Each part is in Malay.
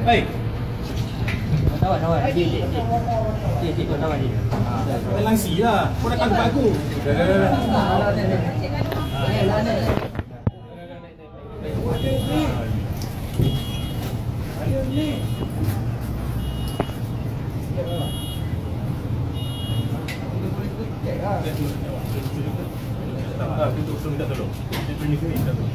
Hei. Tawar. Cik, kau tawar dia. Telang si lah. Kau datang tempat aku. Untuk suruh minta tolong. Dia training sini minta tolong.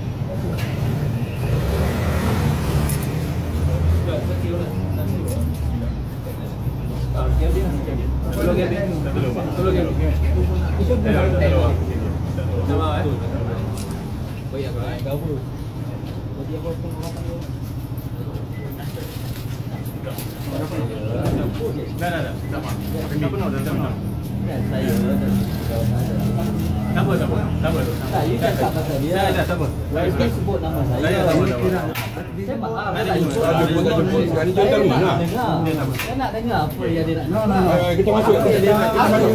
Saya sebut nama saya. Saya faham. Saya nak dengar apa yang dia nak. Kita masuk. Apa yang dia lakukan saya.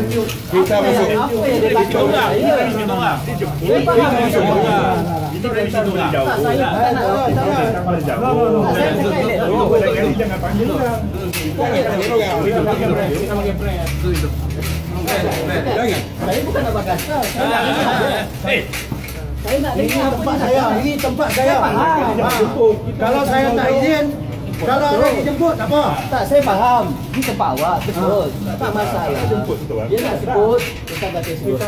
Saya faham. Itu dari situ lah. Saya bukan nak saya cakap Jangan panggil orang. saya bukan nak bakasah. Saya nak dengar Tempat saya, ini tempat saya. Kalau saya tak izin, kalau orang dijemput tak apa. Tak, saya faham. Ini tempat awak, betul. Tak masalah. Dia nak sebut, kita baca sebut.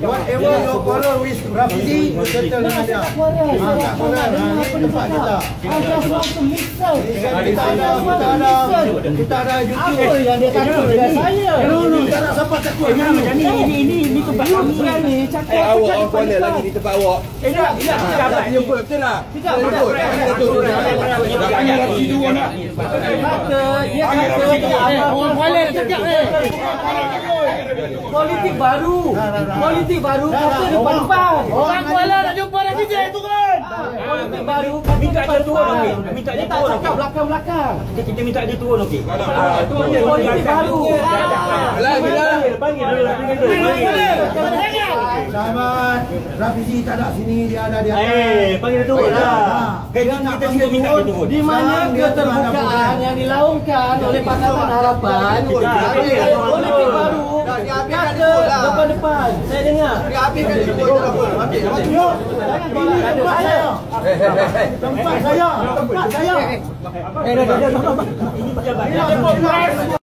Whatever your quarrel with Rafizi, settle dengan dia. Tak quarrel. Tak quarrel. Ini tempat kita. Kita ada YouTube. Apa yang dia takut dengan saya? Tak nak siapa takut. Ini tempat kami. Berani cakap Awak quarrel lagi di tempat awak. Tidak, Tak jemput betul tak? Tidak, orang kuala cakap politik baru. Politik baru kata depan-depan. Orang kuala nak jumpa dah DJ turun. Politik baru minta dia turun. Minta dia tak cakap belakang-belakang. Kita minta dia turun okey. Politik baru. Panggil Sahabat, Rafizi tak ada sini, dia ada di atas. panggil dia turun lah. Dia nak panggil minta dia turun. Di mana keterbukaan yang dilaungkan oleh Pakatan Harapan politik baru kata depan-depan. Saya dengar. Tempat saya. Tempat saya. Ini pejabat.